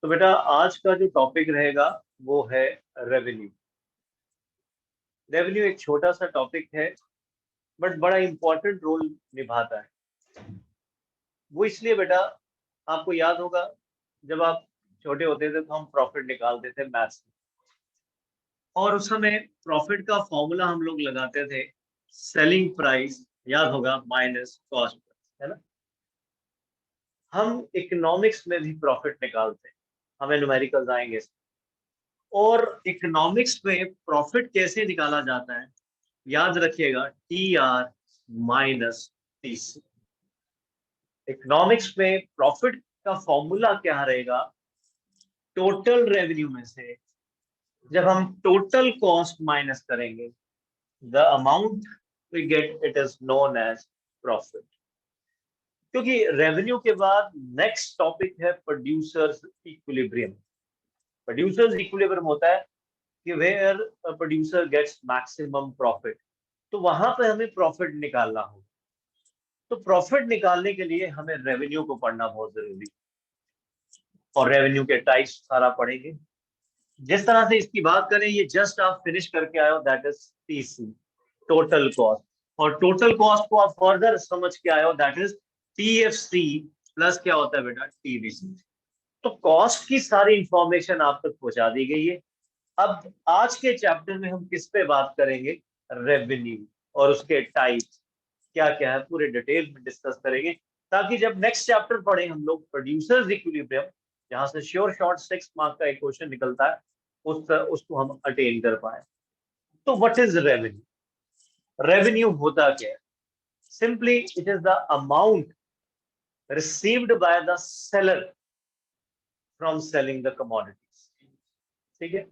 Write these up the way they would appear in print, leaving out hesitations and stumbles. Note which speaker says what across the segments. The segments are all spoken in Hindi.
Speaker 1: तो बेटा आज का जो टॉपिक रहेगा वो है रेवेन्यू। रेवेन्यू एक छोटा सा टॉपिक है बट बड़ा इंपॉर्टेंट रोल निभाता है। वो इसलिए बेटा, आपको याद होगा जब आप छोटे होते थे तो हम प्रॉफिट निकालते थे मैथ्स में, और उस समय प्रॉफिट का फॉर्मूला हम लोग लगाते थे सेलिंग प्राइस, याद होगा, माइनस कॉस्ट, है ना। हम इकोनॉमिक्स में भी प्रॉफिट निकालते हैं, हमें न्यूमेरिकल्स आएंगे। और इकोनॉमिक्स में प्रॉफिट कैसे निकाला जाता है, याद रखिएगा, T R minus T C. Economics में प्रॉफिट का फॉर्मूला क्या रहेगा, टोटल रेवेन्यू में से जब हम टोटल कॉस्ट माइनस करेंगे, the amount we get it is known as profit. क्योंकि रेवेन्यू के बाद नेक्स्ट टॉपिक है प्रोड्यूसर्स इक्विलिब्रियम। प्रोड्यूसर्स इक्विलिब्रियम होता है कि where producer gets maximum profit, तो वहां पे हमें प्रॉफिट निकालना हो। तो प्रॉफिट निकालने के लिए हमें रेवेन्यू को पढ़ना बहुत जरूरी है, और रेवेन्यू के टाइप्स सारा पढ़ेंगे। जिस तरह से इसकी बात करें, ये जस्ट आप फिनिश करके आए हो, that is TC, total cost. और टोटल कॉस्ट को आप फर्दर समझ के आए हो, दैट इज टीएफसी प्लस क्या होता है बेटा, टीवीसी। तो कॉस्ट की सारी इंफॉर्मेशन आप तक पहुंचा दी गई है। अब आज के चैप्टर में हम किस पे बात करेंगे, रेवेन्यू और उसके टाइप्स क्या क्या है पूरे डिटेल में डिस्कस करेंगे, ताकि जब नेक्स्ट चैप्टर पढ़े हम लोग प्रोड्यूसर्स इक्विलिब्रियम, जहां से श्योर शॉर्ट 6 मार्क का एक क्वेश्चन निकलता है, उसको हम अटेन कर पाए। तो व्हाट इज रेवेन्यू? रेवेन्यू होता क्या है? Simply it is the amount received by the seller from selling the commodities. ठीक है,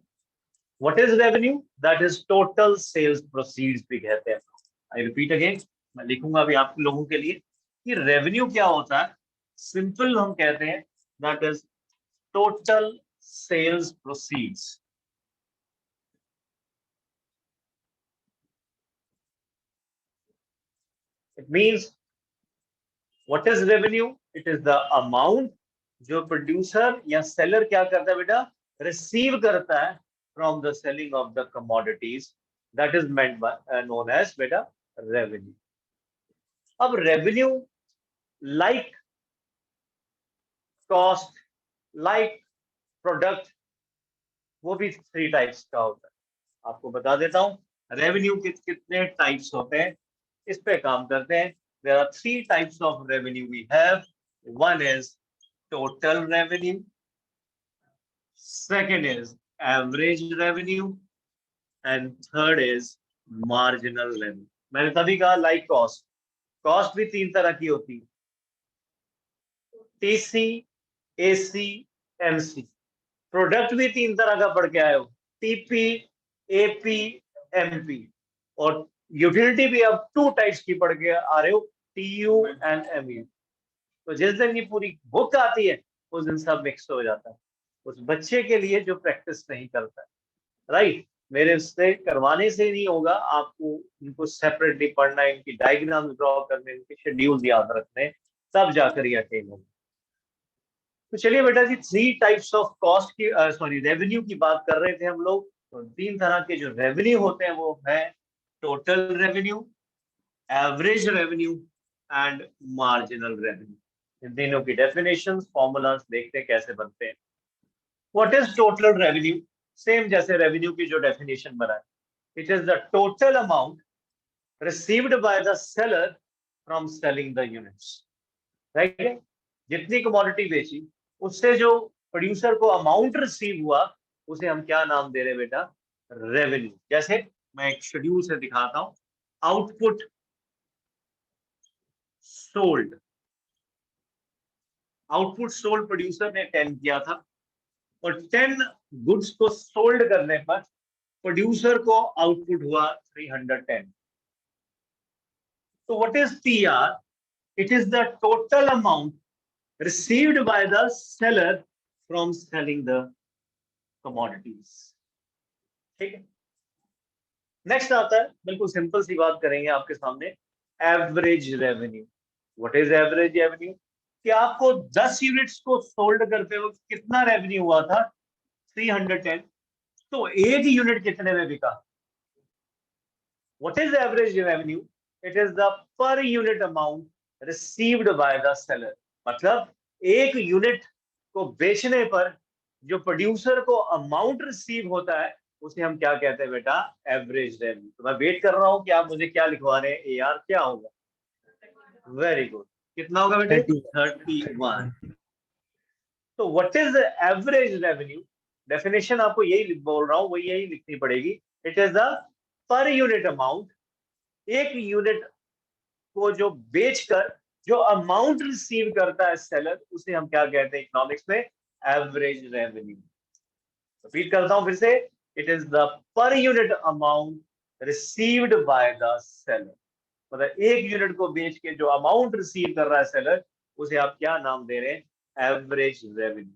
Speaker 1: what is revenue? That is total sales proceeds भी कहते हैं। आई रिपीट अगेन, मैं लिखूंगा अभी आप लोगों के लिए कि रेवेन्यू क्या होता है। सिंपल हम कहते हैं that is total sales proceeds. It means what is revenue? It is the amount जो प्रोड्यूसर या सेलर क्या करता है बेटा, रिसीव करता है from the selling of the commodities, that is meant by known as बेटा रेवेन्यू। अब revenue like cost, like product, वो भी 3 टाइप्स का होता है। आपको बता देता हूं रेवेन्यू के कितने टाइप्स होते हैं, इस पे काम करते हैं। There are 3 types of revenue we have. One is total revenue, second is average revenue, and third is marginal revenue. मैंने तभी कहा लाइक कॉस्ट। कॉस्ट भी 3 तरह की होती है, टीसी, एसी, एमसी। प्रोडक्ट भी 3 तरह का पढ़ के आए हो, टीपी, एपी, एमपी। और यूटिलिटी भी अब 2 टाइप्स की पढ़ के आ रहे हो, टीयू एंड एमयू। तो जिस दिन ये पूरी बुक आती है उस दिन सब मिक्स हो जाता है, उस बच्चे के लिए जो प्रैक्टिस नहीं करता है। राइट, मेरे से करवाने से नहीं होगा, आपको इनको सेपरेटली पढ़ना है, इनकी डायग्राम ड्रॉ करने, इनके शेड्यूल याद रखने, तब जाकर ये अटेन होगा। तो चलिए बेटा जी, 3 टाइप्स ऑफ कॉस्ट की, सॉरी, रेवेन्यू की बात कर रहे थे हम लोग। तो 3 तरह के जो रेवेन्यू होते हैं वो है total revenue, average revenue and marginal revenue. इन तीनों की डेफिनेशंस, फॉर्मूलाज देखते हैं कैसे बनते हैं। What is total revenue? Same जैसे रेवेन्यू की जो डेफिनेशन बनाए, it is the total amount received by the seller from selling the units. Right, जितनी कमोडिटी बेची उससे जो प्रोड्यूसर को अमाउंट रिसीव हुआ, उसे हम क्या नाम दे रहे हैं बेटा, रेवेन्यू। जैसे मैं एक शेड्यूल से दिखाता हूं, output sold, output sold producer ने 10 किया था, और 10 गुड्स को सोल्ड करने पर प्रोड्यूसर को आउटपुट हुआ 310। तो what is TR? It is the total amount received by the seller from selling the commodities। ठीक है, नेक्स्ट आता है, बिल्कुल सिंपल सी बात करेंगे आपके सामने, average revenue. What is average revenue? कि आपको 10 यूनिट्स को सोल्ड करते वक्त कितना रेवेन्यू हुआ था, 310। तो एक यूनिट कितने में बिका? What is average revenue? It is the पर unit amount received by the seller. मतलब एक यूनिट को बेचने पर जो प्रोड्यूसर को अमाउंट रिसीव होता है उसे हम क्या कहते हैं बेटा? Average revenue. तो मैं वेट कर रहा हूं कि आप मुझे क्या लिखवा रहे हैं, यार क्या होगा? Very good. कितना होगा बेटे? 31। तो what is average revenue? Definition आपको यही बोल रहा हूं, वही यही लिखनी पड़ेगी। इट इज द पर यूनिट अमाउंट, एक यूनिट को जो बेचकर जो अमाउंट रिसीव करता है सेलर, उसे हम क्या कहते हैं इकोनॉमिक्स में? Average revenue. रिपीट करता हूं फिर से, इट इज द पर unit amount received by the seller. मतलब एक यूनिट को बेच के जो अमाउंट रिसीव कर रहा है सेलर, उसे आप क्या नाम दे रहे हैं? Average revenue.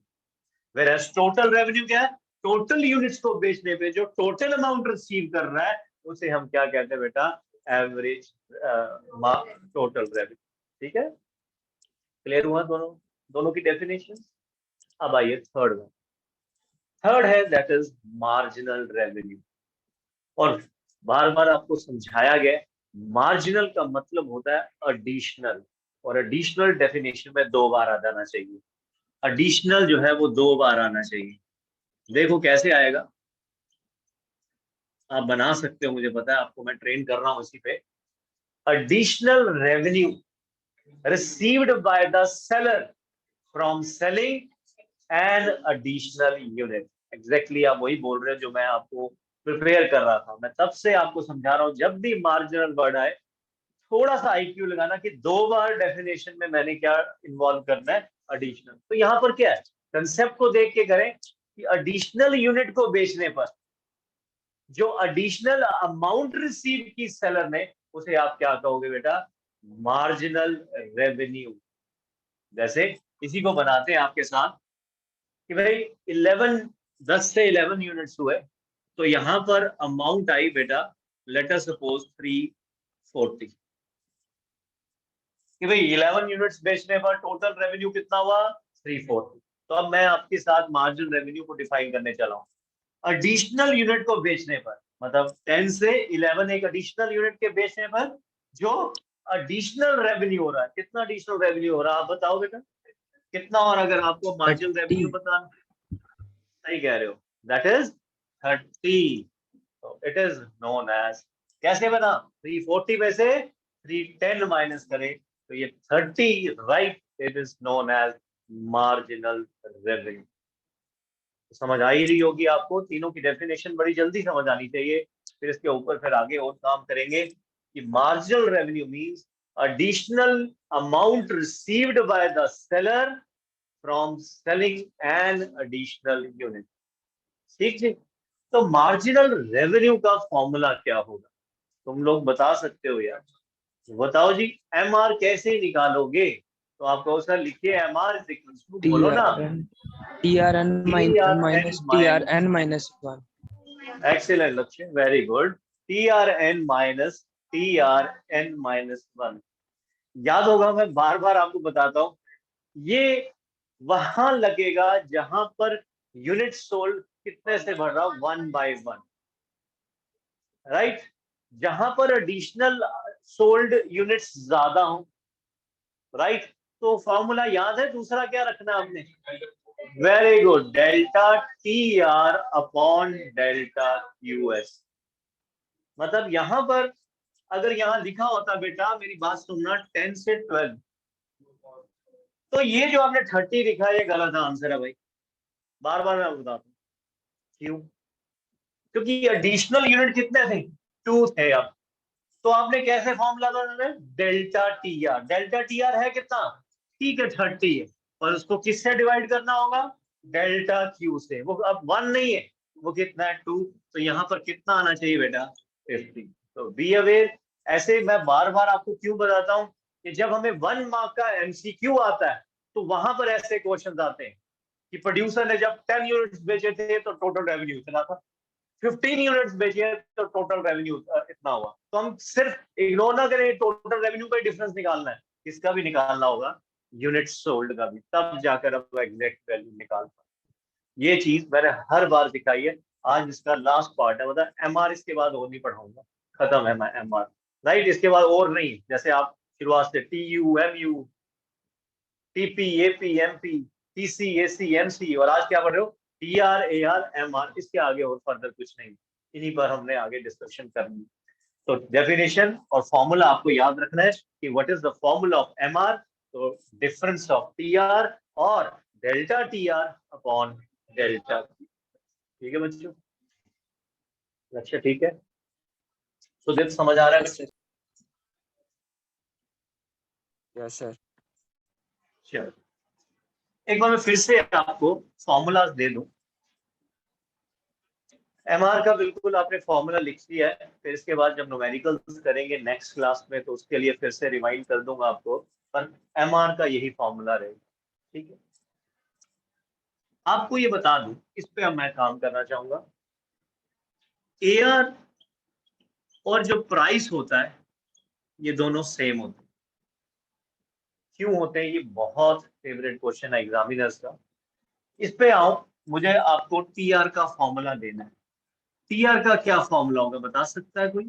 Speaker 1: Whereas total revenue क्या है? टोटल यूनिट्स को बेचने पे जो टोटल अमाउंट रिसीव कर रहा है उसे हम क्या कहते हैं बेटा? Average total revenue. ठीक है, क्लियर हुआ दोनों दोनों की डेफिनेशन? अब आइए थर्ड वन। थर्ड है दैट इज मार्जिनल रेवेन्यू। और बार बार आपको समझाया गया, मार्जिनल का मतलब होता है एडिशनल। और एडिशनल डेफिनेशन में 2 बार आ जाना चाहिए। एडिशनल जो है वो 2 बार आना चाहिए। देखो कैसे आएगा, आप बना सकते हो, मुझे पता है, आपको मैं ट्रेन कर रहा हूं इसी पे। Additional revenue received by the seller from selling an additional unit. Exactly आप वही बोल रहे हो जो मैं आपको प्रिपेयर कर रहा था। मैं तब से आपको समझा रहा हूं, जब भी मार्जिनल वर्ड आए थोड़ा सा आईक्यू लगाना कि 2 बार डेफिनेशन में मैंने क्या इन्वॉल्व करना है? एडिशनल। तो यहाँ पर क्या है, कंसेप्ट को देख के करें कि एडिशनल यूनिट को बेचने पर जो एडिशनल अमाउंट रिसीव की सेलर ने, उसे आप क्या कहोगे बेटा? Marginal revenue. जैसे किसी को बनाते हैं आपके साथ कि भाई 10 से 11 यूनिट्स हुए, तो यहां पर अमाउंट आई बेटा, लेट अस सपोज 340। कि भाई 11 यूनिट्स बेचने पर टोटल रेवेन्यू कितना हुआ? 340। तो अब मैं आपके साथ मार्जिनल रेवेन्यू को डिफाइन करने चला हूँ। एडिशनल यूनिट को बेचने पर, मतलब 10 से 11 एक एडिशनल यूनिट के बेचने पर जो एडिशनल रेवेन्यू हो रहा है, कितना एडिशनल रेवेन्यू हो रहा है आप बताओ बेटा? कितना? और अगर आपको मार्जिनल
Speaker 2: 30।
Speaker 1: रेवेन्यू बताना, सही कह रहे हो, that is 30। It is known as, कैसे बना? 340 में से 310 माइनस करें तो ये 30, right? It is known as marginal revenue. समझ आ ही रही होगी आपको, तीनों की डेफिनेशन बड़ी जल्दी समझ आनी चाहिए। फिर इसके ऊपर फिर आगे और काम करेंगे कि marginal revenue means additional amount received by the seller from selling an additional unit। ठीक है, तो मार्जिनल रेवेन्यू का फॉर्मूला क्या होगा? तुम लोग बता सकते हो यार? बताओ जी, एम आर कैसे निकालोगे? तो आपको सर लिखिए M R is equal to, बोलो ना,
Speaker 2: TRN
Speaker 1: T R N
Speaker 2: minus
Speaker 1: minus,
Speaker 2: TRN minus 1।
Speaker 1: Excellent Lakshya, very good. T R N minus T R N minus 1। याद होगा, मैं बार बार आपको बताता हूँ, ये वहां लगेगा जहां पर यूनिट सोल्ड कितने से बढ़ रहा, 1/1, राइट? जहां पर एडिशनल सोल्ड यूनिट्स ज्यादा हो, राइट? तो फॉर्मूला याद है, दूसरा क्या रखना आपने? Very good, delta T R upon delta Q S. मतलब यहां पर अगर यहाँ लिखा होता बेटा, मेरी बात सुनना, 10 से 12, तो ये जो आपने 30 लिखा है ये गलत आंसर है भाई। बार बार मैं बताता हूँ क्यों, क्योंकि एडिशनल यूनिट कितने थे? 2 थे। अब तो आपने कैसे फॉर्मूला था? Delta T are. Delta T are है कितना? ठीक है, 30 है, और उसको किससे डिवाइड करना होगा? डेल्टा क्यू से। वो अब 1 नहीं है, वो कितना है? 2। तो यहाँ पर कितना आना चाहिए बेटा? 50। तो बी अवेयर। ऐसे मैं बार बार आपको क्यों बताता हूँ कि जब हमें 1 मार्क का एमसीक्यू आता है तो वहां पर ऐसे क्वेश्चन आते हैं कि प्रोड्यूसर ने जब 10 यूनिट्स बेचे थे तो टोटल रेवेन्यू इतना था, 15 यूनिट्स बेचे तो टोटल रेवेन्यू इतना हुआ। तो हम सिर्फ इग्नोर ना करें, टोटल रेवेन्यू का डिफरेंस निकालना है, इसका भी निकालना होगा। यूनिट सोल्ड का भी, तब जाकर अब एग्जैक्ट वैल्यू निकाल पाए। ये चीज मैंने हर बार दिखाई है। आज इसका लास्ट पार्ट है, मतलब एमआर इसके बाद और नहीं पढ़ाऊंगा, खत्म है मैं एमआर, राइट। इसके बाद और नहीं, जैसे आप शुरुआत से T U M U TP AP MP TC AC MC, और आज क्या पढ़ रहे हो, T R A R M R, इसके आगे और फर्दर कुछ नहीं, इन्हीं पर हमने आगे डिस्कशन करनी। तो डेफिनेशन और फॉर्मूला आपको याद रखना है कि what is the formula of M R, तो डिफरेंस ऑफ टी आर और delta T R upon delta. ठीक है बच्चों, लक्ष्य ठीक है, सुदीप समझ आ रहा है
Speaker 2: Yes,
Speaker 1: बच्चों?
Speaker 2: sir. Yes, sir.
Speaker 1: चलो एक बार मैं फिर से आपको फॉर्मूलाज दे दूं। एमआर का बिल्कुल आपने फॉर्मूला लिख लिया है, फिर इसके बाद जब न्यूमेरिकल्स करेंगे नेक्स्ट क्लास में तो उसके लिए फिर से रिमाइंड कर दूंगा आपको, पर एमआर का यही फॉर्मूला रहेगा। ठीक है, आपको ये बता दूं, इस पे अब मैं काम करना चाहूंगा। एआर और जो प्राइस होता है ये दोनों सेम होते हैं। क्यों होते हैं? ये बहुत फेवरेट क्वेश्चन है एग्जामिनर्स का। इस पे आओ, मुझे आपको टीआर का फॉर्मूला देना है। टीआर का क्या फॉर्मूला होगा, बता सकता है कोई?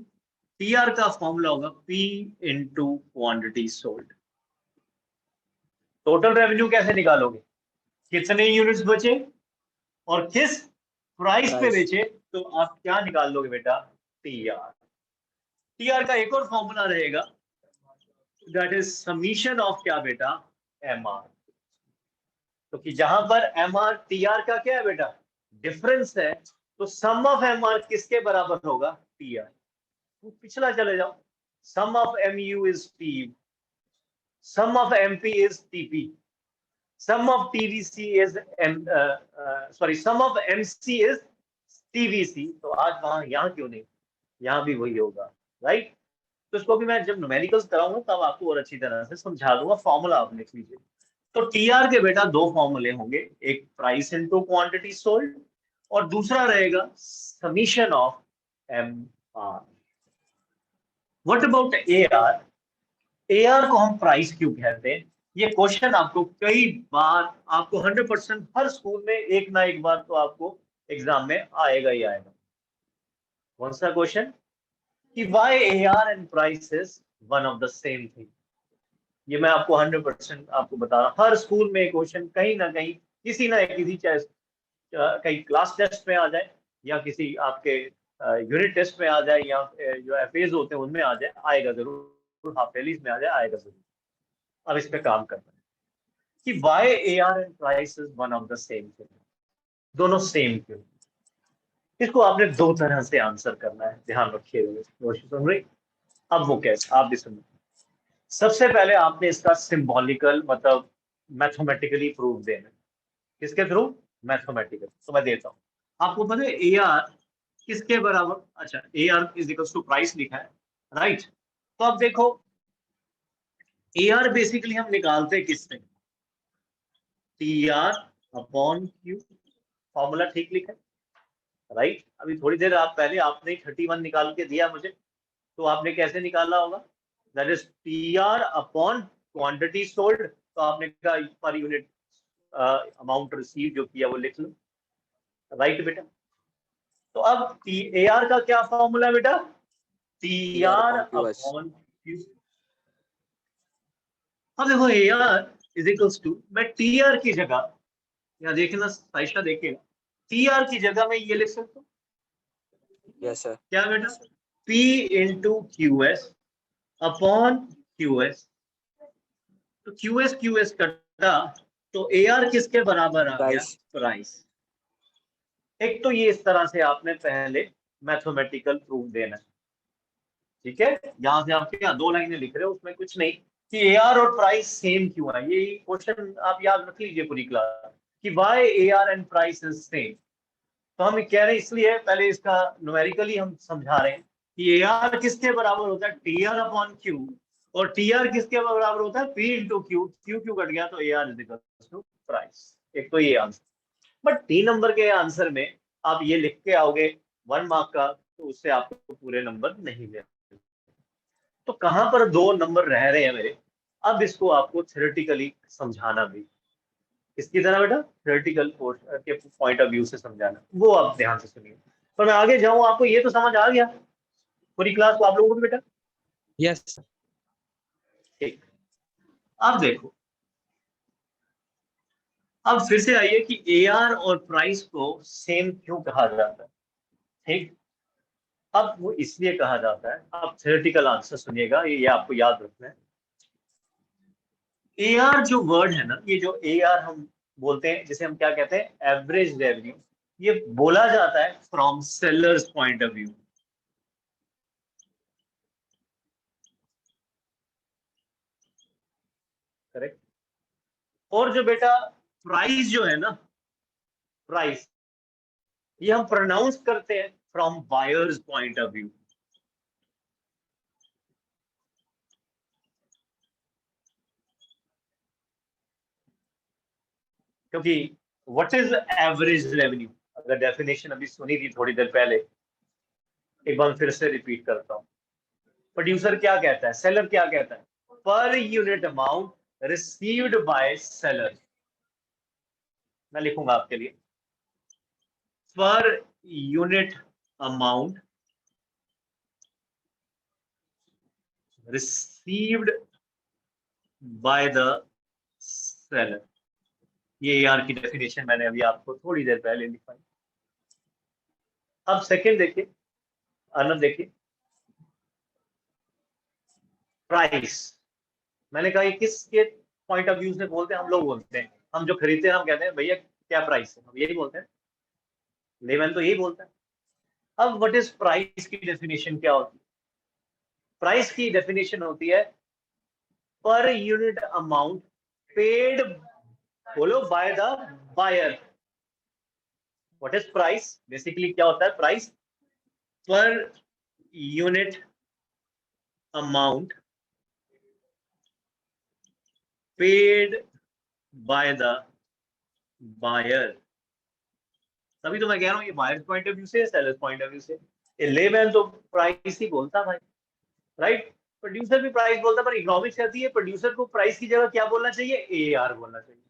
Speaker 1: टीआर का फॉर्मूला होगा P into quantity sold. Total revenue कैसे निकालोगे, कितने यूनिट्स बचे और किस प्राइस पे
Speaker 2: Price.
Speaker 1: बेचे, तो आप क्या निकाल लोगे बेटा, टीआर। टीआर का एक और फॉर्मूला रहेगा, दैट इज समीशन ऑफ क्या बेटा, एमआर। तो कि जहां पर एमआर टीआर का क्या है बेटा, डिफरेंस है, तो सम ऑफ एमआर किसके बराबर होगा, टीआर। तो पिछला चले जाओ, sum of MU is T, sum of MP is TP, sum of TVC is sum of MC is TVC। तो आज वहां यहाँ क्यों नहीं, यहाँ भी वही होगा, राइट। तो इसको भी मैं जब न्यूमेरिकल्स कराऊंगा तब आपको और अच्छी तरह से समझा दूंगा, फॉर्मूला आप लिख लीजिए। तो टीआर के बेटा दो फॉर्मूले होंगे, एक प्राइस इनटू क्वांटिटी सोल्ड और दूसरा रहेगा summation of M R. What about AR? AR को हम प्राइस क्यों कहते हैं? ये क्वेश्चन आपको कई बार, आपको 100% हर स्कूल में एक ना एक बार तो आपको एग्जाम में आएगा ही आएगा। कौन सा क्वेश्चन? कि why AR and price is one of the same thing. ये मैं आपको 100% आपको बता रहा हूँ, हर स्कूल में क्वेश्चन कहीं ना कहीं किसी ना किसी, चाहे कहीं क्लास टेस्ट में आ जाए या किसी आपके यूनिट टेस्ट में आ जाए या जो एफएज होते हैं उनमें आ जाए, आएगा जरूर, हाफ एलिस में आ जाए, आएगा जरूर। अब इस पे काम करना है कि why A R and price is one of the same thing, दोनों सेम क्यों। इसको आपने दो तरह से आंसर करना है, ध्यान रखिएगा। कोशिश सुन रही, अब वो कैसे, आप भी सुनो। सबसे पहले आपने इसका सिंबॉलिकल मतलब मैथमेटिकली प्रूफ देना है। किसके थ्रू? मैथमेटिकल। तो मैं देता हूँ आपको। पता है ए आर किसके बराबर, अच्छा A R is equal to price लिखा है, राइट। तो अब देखो ए आर बेसिकली हम निकालते किससे, T R upon Q. Formula ठीक लिखा है, राइट। अभी थोड़ी देर आप पहले आपने 31 निकाल के दिया मुझे, तो आपने कैसे निकाला होगा, that is T R upon quantity sold. तो आपने कहा पर यूनिट अमाउंट रिसीव जो किया वो लिख लो, राइट बेटा। तो अब ए आर का क्या फॉर्मूला बेटा, T
Speaker 2: TR
Speaker 1: R
Speaker 2: upon QS.
Speaker 1: Upon Q. अब देखो A R is equals to, मैं टी आर की जगह, या देखना साइशा देखिएगा, टी आर की जगह मैं ये लिख सकता हूँ,
Speaker 2: Yes, sir.
Speaker 1: क्या बेटा, P into Q S upon Q S. तो क्यू एस कटा, तो ए आर किसके बराबर आ गया,
Speaker 2: Price.
Speaker 1: प्राइस। एक तो ये इस तरह से आपने पहले मैथमेटिकल प्रूफ देना है, ठीक है। यहां से आप क्या दो लाइनें लिख रहे हो, उसमें कुछ नहीं कि ए आर और प्राइस सेम क्यों है, ये क्वेश्चन आप याद रख लीजिए पूरी क्लास, कि why A R and price is same. तो हम कह रहे हैं इसलिए पहले इसका न्यूमेरिकली हम समझा रहे हैं कि ए आर किसके बराबर होता है, टी आर अपॉन क्यू, और टी आर किसके बराबर होता है, P into Q. Q Q cut गया तो A R is equal to price. एक तो ये आंसर। बट 3 नंबर के आंसर में आप ये लिख के आओगे 1 मार्क का, तो उससे आपको पूरे नंबर नहीं मिले। तो कहां पर 2 नंबर रह रहे हैं मेरे, अब इसको आपको थ्योरेटिकली समझाना भी, किसकी तरह बेटा, थ्योरेटिकल के पॉइंट ऑफ व्यू से समझाना, वो आप ध्यान से सुनिए। पर मैं आगे जाऊं, आपको ये तो समझ आ गया पूरी क्लास को आप लोगों को बेटा?
Speaker 2: यस
Speaker 1: ठीक, अब देखो, अब फिर से आइए कि एआर और प्राइस को सेम क्यों कहा जाता है। ठीक, अब वो इसलिए कहा जाता है, आप थ्योरेटिकल आंसर सुनिएगा, ये आपको याद रखना है। एआर जो वर्ड है ना, ये जो एआर हम बोलते हैं, जिसे हम क्या कहते हैं, एवरेज रेवेन्यू, ये बोला जाता है from sellers point of view. Correct. और जो बेटा प्राइस जो है ना, प्राइस, ये हम प्रोनाउंस करते हैं from buyers point of view. क्योंकि व्हाट इज एवरेज रेवेन्यू, अगर डेफिनेशन अभी सुनी थी थोड़ी देर पहले, एक बार फिर से रिपीट करता हूं। प्रोड्यूसर क्या कहता है, सेलर क्या कहता है, per unit amount received bye seller. मैं लिखूंगा आपके लिए, पर unit amount received by the seller. ये यार की डेफिनेशन मैंने अभी आपको थोड़ी देर पहले लिखाई। अब सेकंड देखिए, आनंद देखिए, प्राइस, मैंने कहा ये किसके पॉइंट ऑफ व्यू से बोलते हैं, हम लोग बोलते हैं, हम जो खरीदते हैं हम कहते हैं भैया क्या प्राइस है, हम यही बोलते हैं, लेमैन तो यही बोलता है। अब व्हाट इज प्राइस की डेफिनेशन क्या होती है? प्राइस की डेफिनेशन होती है पर यूनिट अमाउंट पेड, बोलो, by the buyer. What is price, basically क्या होता है price, per unit amount paid by the buyer. तभी तो मैं कह रहा हूँ ये बायर पॉइंट ऑफ व्यू से, सेलर पॉइंट ऑफ व्यू से, ये लेमैन तो प्राइस ही बोलता भाई, राइट। प्रोड्यूसर भी प्राइस बोलता, पर इकोनॉमिक्स कहती है प्रोड्यूसर को प्राइस की जगह क्या बोलना चाहिए, एआर बोलना चाहिए।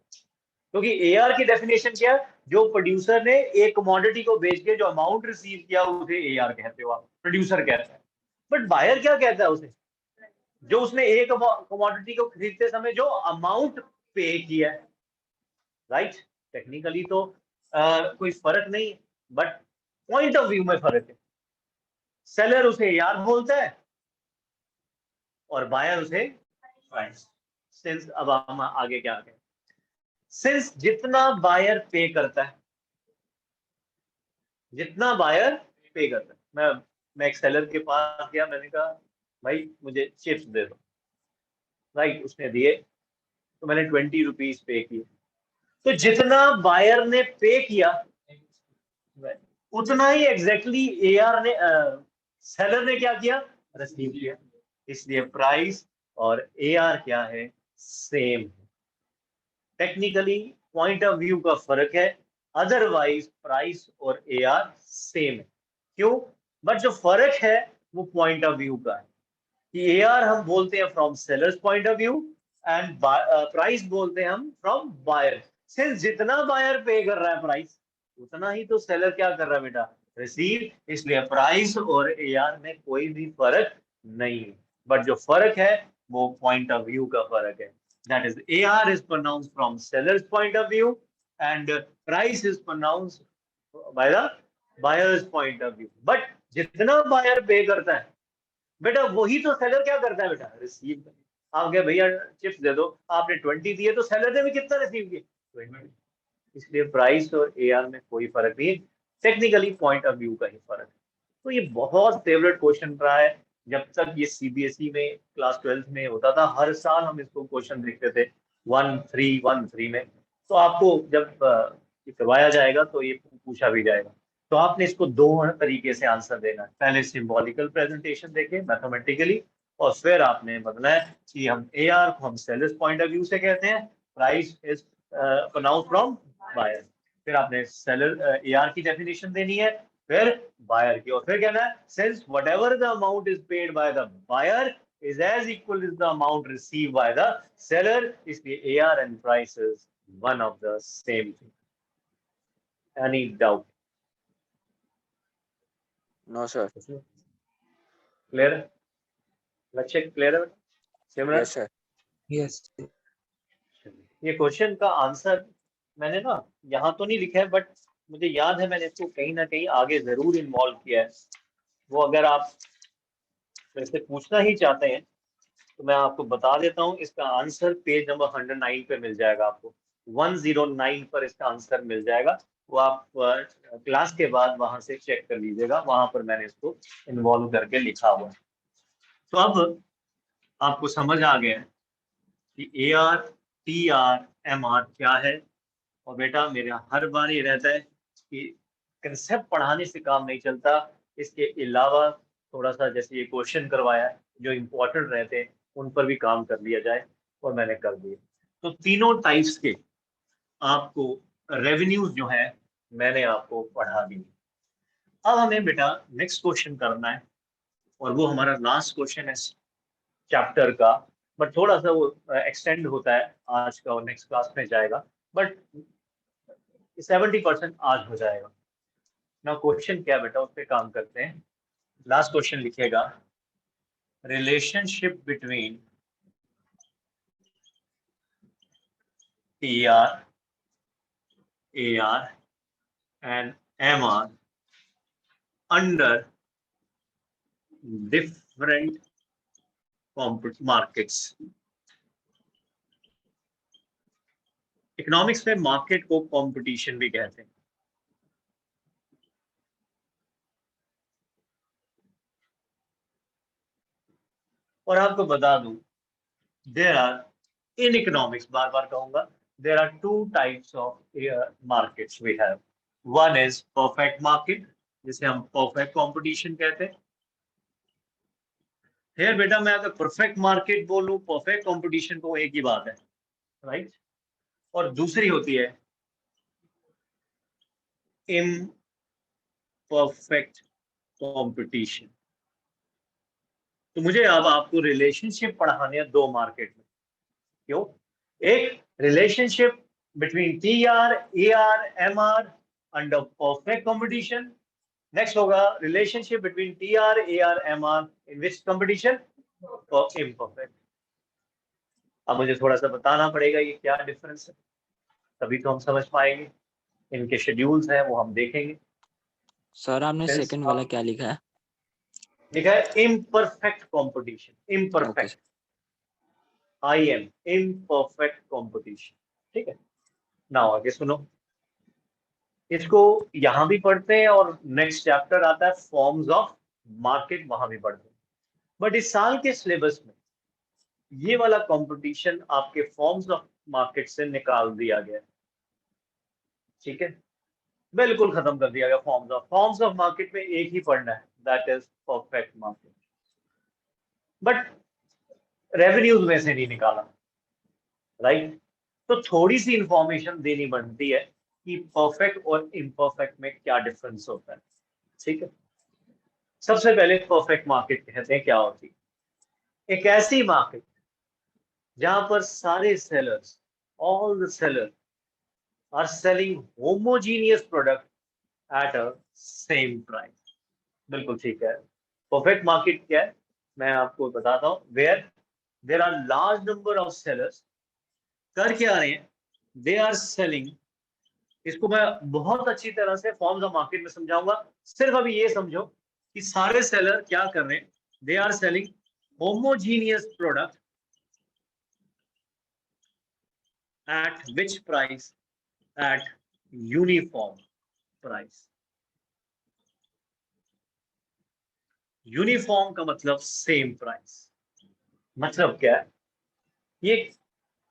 Speaker 1: क्योंकि एआर की डेफिनेशन क्या है, जो प्रोड्यूसर ने एक कमोडिटी को बेच के जो अमाउंट रिसीव किया उसे एआर कहते हो आप, प्रोड्यूसर कहता है। बट बायर क्या कहता है उसे, जो उसने एक कमोडिटी को खरीदते समय जो अमाउंट पे किया है, राइट। टेक्निकली तो कोई फर्क नहीं है, बट पॉइंट ऑफ व्यू में फर्क है। सेलर उसे एआर बोलता है और बायर उसे प्राइस। सिंस अब हम आगे क्या कहें, सिंस जितना बायर पे करता है, जितना बायर पे करता है, मैं एक सेलर के पास गया, मैंने कहा भाई मुझे चिप्स दे दो, राइट, उसने दिए, तो मैंने 20 रुपीज पे किए। तो जितना बायर ने पे किया उतना ही एग्जैक्टली एआर ने, सेलर ने क्या किया, रिसीव किया। इसलिए प्राइस और एआर क्या है, सेम है। टेक्निकली पॉइंट ऑफ व्यू का फर्क है, अदरवाइज प्राइस और एआर सेम है। क्यों? बट जो फर्क है वो पॉइंट ऑफ व्यू का है, कि एआर हम बोलते हैं from sellers point of view and price बोलते हैं हम फ्रॉम बायर। सिंस जितना बायर पे कर रहा है प्राइस, उतना ही तो सेलर क्या कर रहा है बेटा, रिसीव। इसलिए प्राइस और एआर में कोई भी फर्क नहीं है, बट जो फर्क है वो पॉइंट ऑफ व्यू का फर्क है। That is, AR is pronounced from seller's point of view and price is pronounced by the buyer's point of view. But जितना buyer पे करता है बेटा, वही तो सेलर क्या करता है बेटा, रिसीव। आप कहे भैया चिप्स दे दो, आपने 20 दिए, तो सेलर ने भी कितना रिसीव किया, 20। इसलिए प्राइस और एआर में कोई फर्क नहीं है, टेक्निकली पॉइंट ऑफ व्यू का ही फर्क है। तो ये बहुत फेवरेट क्वेश्चन रहा है, जब तक ये सीबीएसई में क्लास 12th में होता था, हर साल हम इसको क्वेश्चन देखते थे 1-3 में। तो आपको जब ये करवाया जाएगा तो ये पूछा भी जाएगा, तो आपने इसको दो तरीके से आंसर देना है। पहले सिंबॉलिकल प्रेजेंटेशन देके मैथमेटिकली, और फिर आपने बताना है कि हम एआर को हम सेलर्स पॉइंट ऑफ व्यू से कहते हैं, price is pronounced from buyer. फिर आपने सेलर एआर की डेफिनेशन देनी है, फिर बायर की, और फिर कहना है since whatever the amount is paid by the buyer is as equal as the amount received by the seller. इसलिए AR and price is one of the same thing. Any doubt?
Speaker 2: No, sir.
Speaker 1: Clear है? लक्ष्य क्लियर है? सिमरन?
Speaker 2: Yes, sir.
Speaker 3: Yes.
Speaker 1: ये क्वेश्चन का आंसर मैंने ना यहाँ तो नहीं लिखा है, बट मुझे याद है मैंने इसको कहीं ना कहीं आगे जरूर इन्वॉल्व किया है. वो अगर आप मेरे से पूछना ही चाहते हैं तो मैं आपको बता देता हूँ. इसका आंसर पेज नंबर 109 पे मिल जाएगा आपको. 109 पर इसका आंसर मिल जाएगा. वो आप क्लास के बाद वहां से चेक कर लीजिएगा. वहां पर मैंने इसको इन्वॉल्व करके लिखा हुआ है. तो अब आपको समझ आ गया है कि AR, TR, MR क्या है. और बेटा मेरा हर बार ये रहता है कि कंसेप्ट पढ़ाने से काम नहीं चलता. इसके अलावा थोड़ा सा जैसे ये क्वेश्चन करवाया है, जो इम्पोर्टेंट रहते हैं उन पर भी काम कर लिया जाए, और मैंने कर दिया. तो तीनों टाइप्स के आपको रेवेन्यूज जो है मैंने आपको पढ़ा दी. अब हमें बेटा नेक्स्ट क्वेश्चन करना है, और वो हमारा लास्ट क्वेश्चन है चैप्टर का. बट थोड़ा सा वो एक्सटेंड होता है आज का, और नेक्स्ट क्लास में जाएगा. बट 70% आज हो जाएगा ना. क्वेश्चन क्या बेटा, उस पर काम करते हैं. लास्ट क्वेश्चन लिखिएगा. Relationship between TR, AR and MR under different markets. Economics में मार्केट को कंपटीशन भी कहते हैं. और आपको बता दूं, देयर आर इन इकोनॉमिक्स, बार बार कहूंगा, there are two types of markets we have. One is perfect market, जिसे हम परफेक्ट कंपटीशन कहते हैं. फिर बेटा मैं अगर परफेक्ट मार्केट बोलूं, परफेक्ट कंपटीशन तो एक ही बात है, राइट. और दूसरी होती है इम्परफेक्ट कंपटीशन. तो मुझे अब आपको रिलेशनशिप पढ़ाने हैं दो मार्केट में. क्यों? एक relationship between TR, AR, MR under perfect competition. Next होगा relationship between TR, AR, MR in which competition? Imperfect. अब मुझे थोड़ा सा बताना पड़ेगा ये क्या डिफरेंस है, तभी तो हम समझ पाएंगे. इनके शेड्यूल्स हैं वो हम देखेंगे.
Speaker 2: सर आपने
Speaker 1: Since
Speaker 2: सेकंड वाला क्या लिखा है?
Speaker 1: लिखा है imperfect competition. Imperfect, IM, imperfect competition. ठीक है ना. आगे सुनो, इसको यहां भी पढ़ते हैं, और नेक्स्ट चैप्टर आता है फॉर्म्स ऑफ मार्केट, वहां भी पढ़ते हैं. बट इस साल के सिलेबस में ये वाला कंपटीशन आपके फॉर्म्स ऑफ मार्केट से निकाल दिया गया. ठीक है, बिल्कुल खत्म कर दिया गया. फॉर्म्स ऑफ मार्केट में एक ही पढ़ना है, that is perfect market. But revenues में से नहीं निकाला, राइट. तो थोड़ी सी इंफॉर्मेशन देनी बनती है कि परफेक्ट और इम्परफेक्ट में क्या डिफरेंस होता है. ठीक है, सबसे पहले परफेक्ट मार्केट कहते हैं क्या होती है. एक ऐसी मार्केट जहां पर सारे sellers, all the seller are selling homogeneous product at a same price. बिल्कुल ठीक है. परफेक्ट मार्केट क्या है मैं आपको बताता हूं. Where there are large number of sellers. कर क्या रहे हैं? They are selling. इसको मैं बहुत अच्छी तरह से फॉर्म्स ऑफ मार्केट में समझाऊंगा. सिर्फ अभी ये समझो कि सारे सेलर क्या कर रहे हैं. They are selling homogeneous product at which price? At uniform price. Uniform का मतलब सेम प्राइस. मतलब क्या है? ये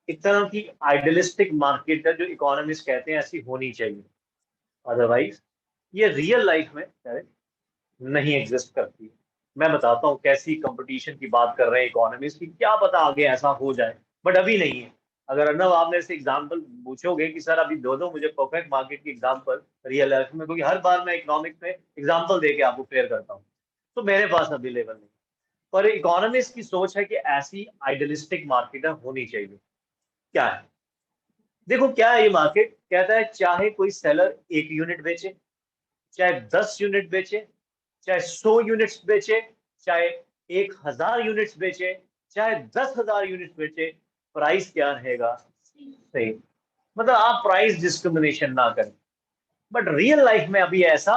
Speaker 1: एक तरह की आइडियलिस्टिक मार्केट है जो इकोनॉमिस्ट कहते हैं ऐसी होनी चाहिए. अदरवाइज ये रियल लाइफ में नहीं एग्जिस्ट करती. मैं बताता हूँ कैसी कंपटीशन की बात कर रहे हैं इकोनॉमिस्ट की, क्या पता आगे ऐसा हो जाए, बट अभी नहीं है. अगर अर्नव आप मेरे से एग्जांपल पूछोगे कि सर अभी दो मुझे परफेक्ट मार्केट की एग्जांपल रियल लाइफ में, क्योंकि हर बार मैं इकोनॉमिक्स में एग्जांपल देके आपको क्लियर करता हूँ, तो मेरे पास अवेलेबल नहीं. पर इकोनॉमिस्ट की सोच है कि ऐसी आइडियलिस्टिक मार्केट होनी चाहिए। क्या है, देखो क्या है ये मार्केट, कहता है चाहे कोई सेलर 1 यूनिट बेचे, चाहे 10 यूनिट बेचे, चाहे 100 यूनिट्स बेचे, चाहे 1000 यूनिट्स बेचे, चाहे 10,000 यूनिट्स बेचे, प्राइस क्या रहेगा, सही। मतलब आप प्राइस डिस्क्रिमिनेशन ना करें। बट रियल लाइफ में अभी ऐसा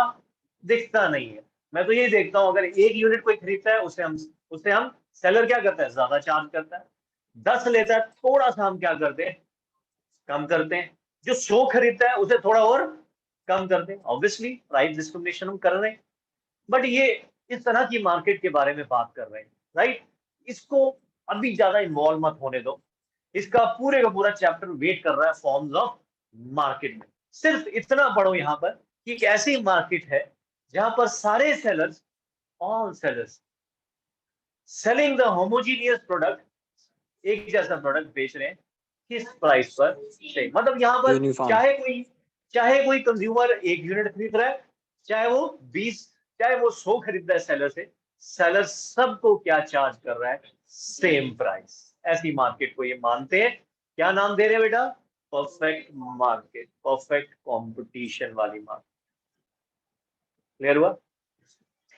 Speaker 1: दिखता नहीं है। मैं तो ये देखता हूँ, अगर 1 यूनिट कोई खरीदता है उसे हम सेलर क्या करता है, ज्यादा चार्ज करता है। 10 लेता है, थोड़ा सा हम क्या करते हैं, कम करते हैं। जो 100 खरीदता है उसे थोड़ा और कम करते हैं। ऑब्वियसली प्राइस डिस्क्रिमिनेशन हम कर रहे हैं। बट ये इस तरह की मार्केट के बारे में बात कर रहे हैं, राइट। इसको अभी ज्यादा इन्वॉल्व मत होने दो। इसका पूरे का पूरा चैप्टर वेट कर रहा है फॉर्म्स ऑफ मार्केट में। सिर्फ इतना पढ़ो यहाँ पर कि एक ऐसी मार्केट है जहां पर सारे sellers, all sellers selling the homogeneous product, एक जैसा प्रोडक्ट बेच रहे हैं, किस प्राइस पर, सही। मतलब यहाँ पर
Speaker 2: यूनिफॉर्म।
Speaker 1: चाहे कोई कंज्यूमर 1 यूनिट खरीद रहा है, चाहे वो 20, चाहे वो 100 खरीद रहा है सेलर से, सेलर सबको क्या चार्ज कर रहा है, सेम प्राइस। ऐसी मार्केट को ये मानते हैं। क्या नाम दे रहे हैं बेटा, परफेक्ट मार्केट, परफेक्ट कंपटीशन वाली मार्केट। क्लियर हुआ।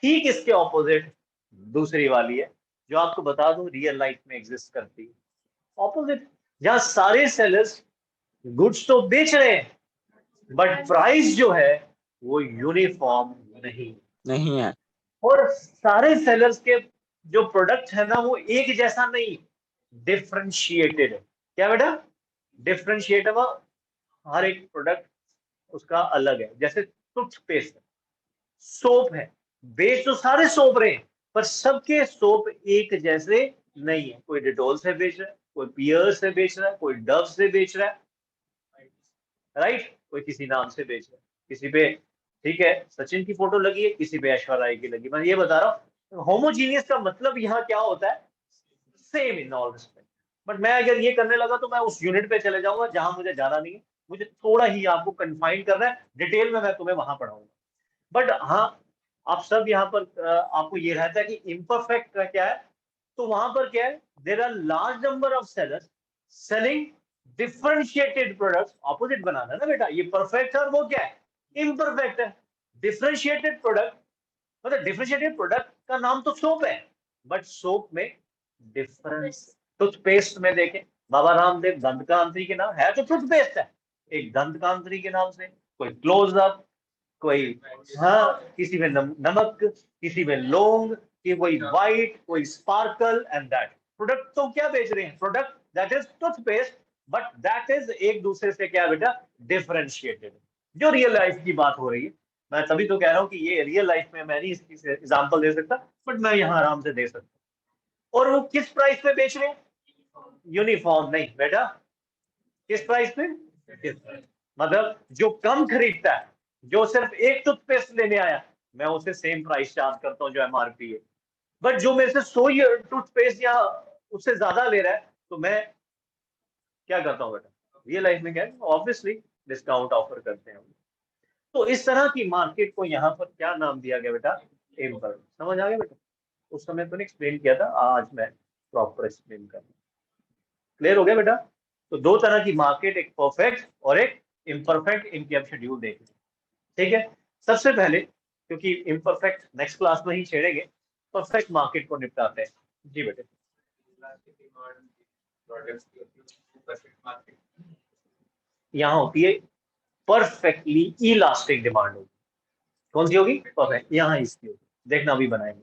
Speaker 1: ठीक इसके ऑपोजिट दूसरी वाली है, जो आपको बता दूं रियल लाइफ में एग्जिस्ट करती है। ऑपोजिट, जहां सारे सेलर्स गुड्स तो बेच रहे हैं, बट प्राइस जो है वो यूनिफॉर्म नहीं।
Speaker 2: नहीं है।
Speaker 1: और सारे सेलर्स के जो प्रोडक्ट है ना वो एक जैसा नहीं, डिफरेंशिएटेड है। क्या बेटा, डिफरेंशिएटेड। हर एक प्रोडक्ट उसका अलग है। जैसे टूथपेस्ट है, सोप है, बेच तो सारे सोप रहे हैं, पर सबके सोप एक जैसे नहीं है। कोई डिटोल से बेच रहा है, कोई पियर से बेच रहा है, कोई डव से बेच रहा है, राइट, कोई किसी नाम से बेच रहा है। किसी पे ठीक है सचिन की फोटो लगी है, किसी पे ऐश्वर्या राय की लगी। मैं ये बता रहा हूँ होमोजीनियस का मतलब यहाँ क्या होता है, same in all respect. But मैं अगर ये करने लगा तो मैं उस यूनिट पे चले जाऊंगा जहां मुझे जाना नहीं है। मुझे थोड़ा ही आपको कन्फाइन करना है, डिटेल में मैं तुम्हें वहां पढ़ाऊंगा। बट हाँ, आप सब यहाँ पर आपको ये रहता है कि इम्परफेक्ट का क्या है, तो वहां पर क्या है, there are large number of sellers selling differentiated products. Opposite बनाना ना बेटा, ये परफेक्ट है और वो क्या है, इम्परफेक्ट है। डिफरेंशिएटेड प्रोडक्ट मतलब डिफरेंशिएटेड प्रोडक्ट का नाम तो सोप है, बट सोप में डिफरेंस। टूथपेस्ट में देखें, बाबा रामदेव दंत कांति के नाम है तो टूथपेस्ट है, एक दंत कांति के नाम से। कोई क्लोजअप, कोई हाँ, किसी में नमक, किसी में लौंग, कि कोई वाइट, कोई स्पार्कल एंड दैट। प्रोडक्ट तो क्या बेच रहे हैं, product that is toothpaste, but that is एक दूसरे से क्या बेटा, डिफरेंशिएटेड। जो रियल लाइफ की बात हो रही है, मैं तभी तो कह रहा हूँ कि ये रियल लाइफ में मैं नहीं इसकी एग्जांपल दे सकता, बट मैं यहाँ आराम से दे सकता हूँ। और वो किस प्राइस पे बेच रहे हैं, यूनिफॉर्म नहीं बेटा, किस प्राइस पे, मतलब जो कम खरीदता है, जो सिर्फ एक टूथपेस्ट लेने आया, मैं उसे सेम प्राइस चार्ज करता हूँ जो एमआरपी है। बट जो मेरे से 100 टूथपेस्ट या उससे ज्यादा ले रहा है, तो मैं क्या करता हूँ बेटा, रियल लाइफ में क्या है, ऑब्वियसली डिस्काउंट ऑफर करते हैं। तो इस तरह की मार्केट को यहाँ पर क्या नाम दिया गया बेटा, इम्पर। समझ आ गया बेटा, उस समय तो एक्सप्लेन किया था, आज मैं प्रॉपर एक्सप्लेन कर रहा हूँ। क्लियर हो गया बेटा। तो दो तरह की मार्केट, एक परफेक्ट और एक इम्परफेक्ट, इनके अब शेड्यूल देख लें। ठीक है, सबसे पहले क्योंकि इम्परफेक्ट नेक्स्ट क्लास में ही छेड़ेंगे, परफेक्ट मार्केट को निपटाते हैं। जी बेटे, यहाँ होती है परफेक्टली इलास्टिक डिमांड होगी। कौन सी होगी, परफेक्ट, यहाँ इसकी होगी। देखना अभी बनाएंगे,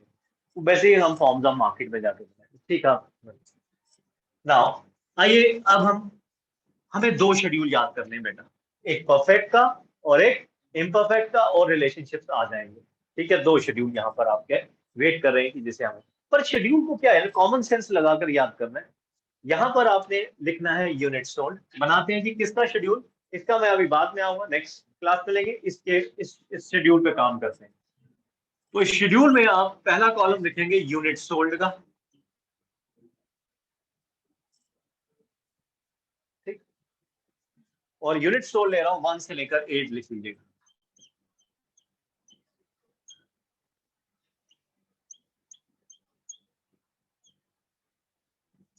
Speaker 1: वैसे ही हम फॉर्म्स ऑफ मार्केट में जाके बनाएंगे। ठीक है नाउ, आइए अब हमें दो शेड्यूल याद करने हैं बेटा, एक परफेक्ट का और एक इम्परफेक्ट का, और रिलेशनशिप्स आ जाएंगे। ठीक है, दो शेड्यूल यहाँ पर आपके वेट कर रहे हैं कि जिसे हमें, पर शेड्यूल को क्या है, कॉमन सेंस लगाकर याद करना है। यहाँ पर आपने लिखना है यूनिट सोल्ड। बनाते हैं कि किसका शेड्यूल, इसका मैं अभी बाद में आऊंगा, नेक्स्ट क्लास में लेंगे। इसके इस शेड्यूल पे काम करते हैं। तो इस शेड्यूल में आप पहला कॉलम लिखेंगे यूनिट सोल्ड का। ठीक, और यूनिट सोल्ड ले रहा हूं 1 से लेकर 8 लिख लीजिएगा।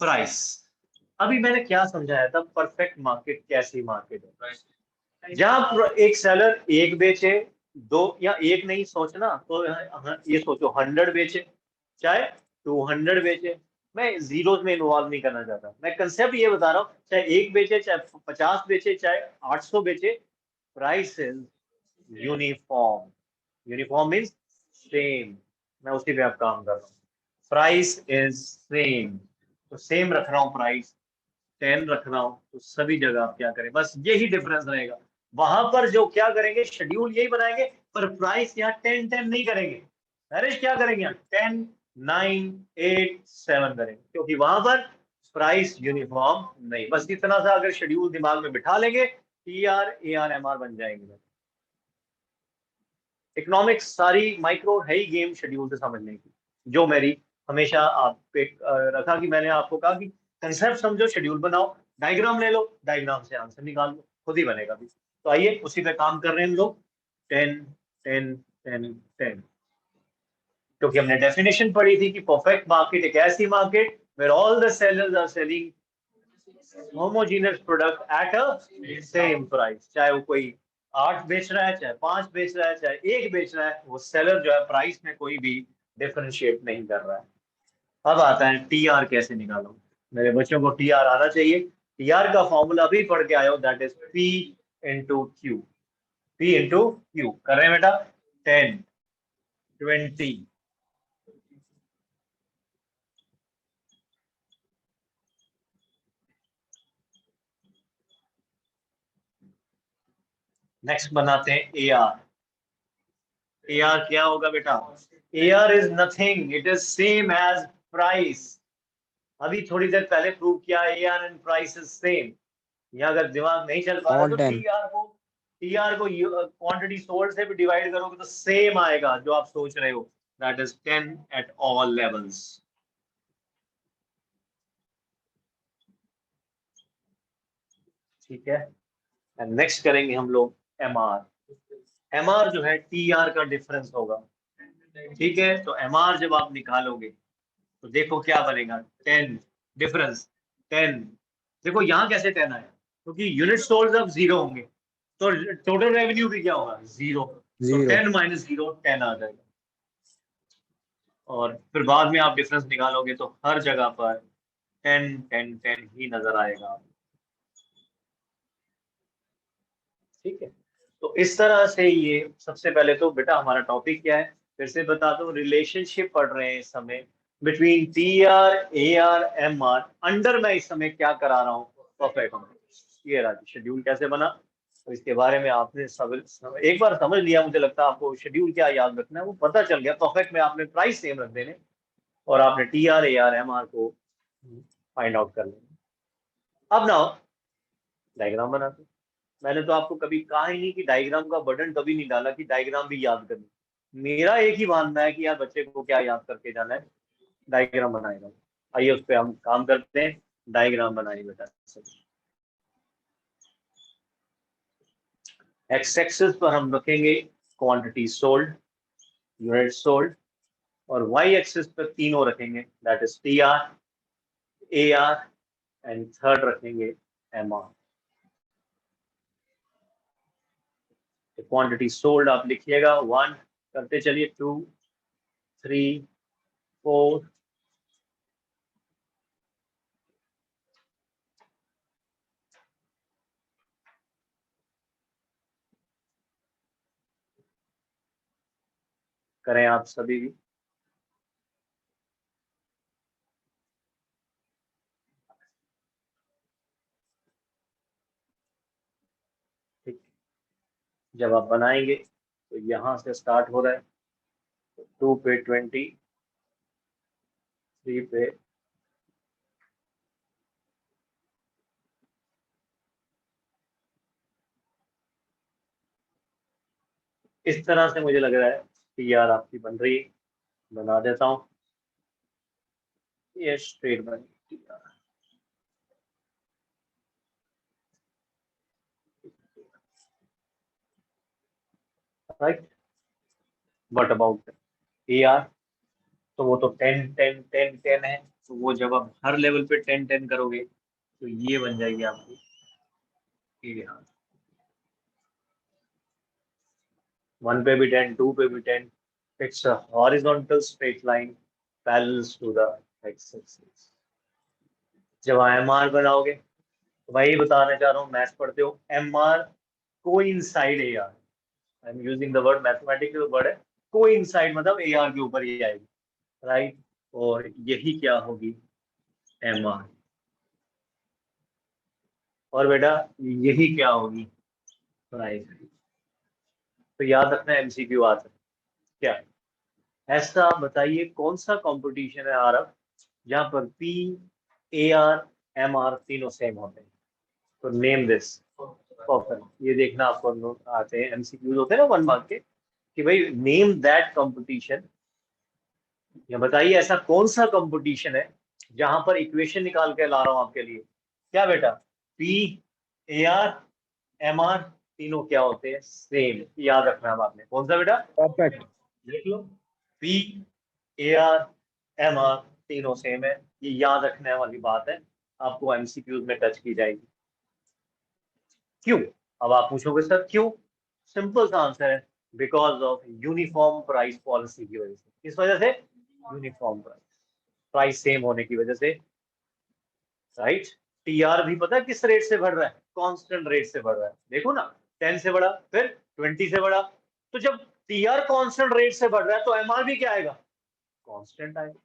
Speaker 1: प्राइस। अभी मैंने क्या समझाया था, परफेक्ट मार्केट कैसी मार्केट है, जहां एक सेलर एक बेचे, दो या एक नहीं सोचना तो ये सोचो 100 बेचे चाहे 200 बेचे। मैं जीरोस में इन्वॉल्व नहीं करना चाहता, मैं कंसेप्ट ये बता रहा हूँ, चाहे एक बेचे चाहे 50 बेचे चाहे 800 बेचे, price is uniform. Uniform means same. मैं उसी पे अब काम कर रहा हूँ, प्राइस इज सेम, तो सेम रख रहा हूँ प्राइस, 10 रख रहा हूँ, तो सभी जगह आप क्या करें, बस यही डिफरेंस रहेगा। वहां पर जो क्या करेंगे, शेड्यूल यही बनाएंगे, पर प्राइस यहाँ 10-10 नहीं करेंगे। नरेश क्या करेंगे यहाँ 10-9-8-7 करेंगे, क्योंकि वहां पर प्राइस यूनिफॉर्म नहीं। बस इतना सा अगर शेड्यूल दिमाग में बिठा लेंगे, TR AR MR बन जाएंगे। इकोनॉमिक्स सारी माइक्रो है ही गेम शेड्यूल से समझने की, जो मेरी हमेशा आप पे रखा कि मैंने आपको कहा कि कंसेप्ट समझो, शेड्यूल बनाओ, डायग्राम ले लो, डायग्राम से आंसर निकाल लो, खुद ही बनेगा भी। तो आइए उसी पे काम कर रहे हैं हम लोग। 10-10-10-10, क्योंकि हमने डेफिनेशन पढ़ी थी कि परफेक्ट मार्केट एक ऐसी market where all the sellers are selling homogeneous product at a same price. चाहे वो कोई 8 बेच रहा है, चाहे 5 बेच रहा है, चाहे 1 बेच रहा है, वो सेलर जो है प्राइस में कोई भी डिफरेंशिएट नहीं कर रहा है। अब आता है TR कैसे निकालो। मेरे बच्चों को TR आना चाहिए। TR का फॉर्मूला भी पढ़ के आयो, दैट इज P/Q। P/Q कर रहे हैं बेटा, 10-20। नेक्स्ट बनाते हैं AR। AR क्या होगा बेटा, AR is nothing, it is same as price. अभी थोड़ी देर पहले प्रूव किया AR and price is same. यहाँ अगर दिमाग नहीं चल पा रहा
Speaker 2: All
Speaker 1: तो
Speaker 2: 10.
Speaker 1: टीआर को क्वांटिटी सोल्ड से भी डिवाइड करोगे तो सेम आएगा जो आप सोच रहे हो, that is 10 at all levels. ठीक है, एंड नेक्स्ट करेंगे हम लोग MR। MR जो है TR का डिफरेंस होगा। ठीक है, तो MR जब आप निकालोगे तो देखो क्या बनेगा, 10 डिफरेंस 10। देखो यहाँ कैसे 10 आया, क्योंकि यूनिट सोल्ड अब 0 होंगे, तो टोटल रेवेन्यू भी क्या होगा 0। तो
Speaker 2: 0.
Speaker 1: 10 - 0 10 आ जाएगा, और फिर बाद में आप डिफरेंस निकालोगे तो हर जगह पर 10-10-10 ही नजर आएगा। ठीक है, तो इस तरह से ये सबसे पहले तो बेटा हमारा टॉपिक क्या है, फिर से बता दो, रिलेशनशिप पढ़ रहे हैं इस समय between TR AR MR। Under मैं इस समय क्या करा रहा हूँ, परफेक्ट। ये रहा शेड्यूल कैसे बना, तो इसके बारे में आपने एक बार समझ लिया, मुझे लगता है आपको शेड्यूल क्या याद रखना है वो पता चल गया। परफेक्ट में आपने प्राइस सेम रख देने, और आपने TR AR MR को फाइंड आउट कर लेना। अब ना डायग्राम बनाते, मैंने तो आपको कभी कहा ही नहीं कि डायग्राम का बटन कभी नहीं डाला कि डायग्राम भी याद करनी। मेरा एक ही मानना है कि यार बच्चे को क्या याद करके जाना है, डायग्राम बनाएगा। आइए उस पर हम काम करते हैं, डायग्राम बनाइए बेटा। एक्स एक्सिस पर हम रखेंगे क्वांटिटी सोल्ड, यूनिट सोल्ड, और वाई एक्सिस पर तीनों रखेंगे, that is TR AR, and third रखेंगे MR। क्वांटिटी सोल्ड आप लिखिएगा 1, करते चलिए 2, 3, 4, करें आप सभी भी। ठीक, जब आप बनाएंगे तो यहाँ से स्टार्ट हो रहा है, 2 पे 20, 3 पे, इस तरह से मुझे लग रहा है TR आपकी बन रही है। बना देता हूँ, ये स्ट्रेट बनी TR। Right, what about AR, तो वो तो 10-10-10-10 है, तो वो जब आप हर लेवल पे 10-10 करोगे तो ये बन जाएगी आपकी AR। 1 पे भी 10, 2 पे भी 10। It's a horizontal straight line parallel to the x-axis। जब MR बनाओगे तो वही बताना चाह रहा हूँ, मैथ्स पढ़ते हो, MR coincide AR। I am using the word, mathematical word है, कोइंसाइड मतलब AR के ऊपर ही आएगी, राइट। और यही क्या होगी, MR। और बेटा यही क्या होगी, प्राइस। तो याद रखना MCQ आता है क्या। ऐसा बताइए कौन सा कंपटीशन है आरब जहां पर P, AR, MR तीनों सेम होते हैं। तो नेम दिस। परफेक्ट। ये देखना आपको आते हैं, MCQ होते हैं ना 1 मार्क के, कि भाई नेम दैट कंपटीशन, या बताइए ऐसा कौन सा कंपटीशन है जहां पर इक्वेशन निकाल के ला रहा हूं आपके लिए। क्या बेटा, P, AR, MR तीनों क्या होते हैं, सेम। याद रखना है आपने, कौन सा बेटा,
Speaker 3: परफेक्ट।
Speaker 1: देख लो, P, AR, MR तीनों सेम है। ये याद रखने वाली बात है, आपको MCQ में टच की जाएगी। क्यों, अब आप पूछोगे सर क्यों, सिंपल सा आंसर है, because of uniform price policy की वजह से। किस वजह से, यूनिफॉर्म प्राइस, प्राइस सेम होने की वजह से, राइट। TR भी पता है किस रेट से बढ़ रहा है, कांस्टेंट रेट से बढ़ रहा है। देखो ना, 10 से बढ़ा, फिर 20 से बढ़ा। तो जब TR कांस्टेंट रेट से बढ़ रहा है तो MR भी क्या आएगा, कांस्टेंट आएगा।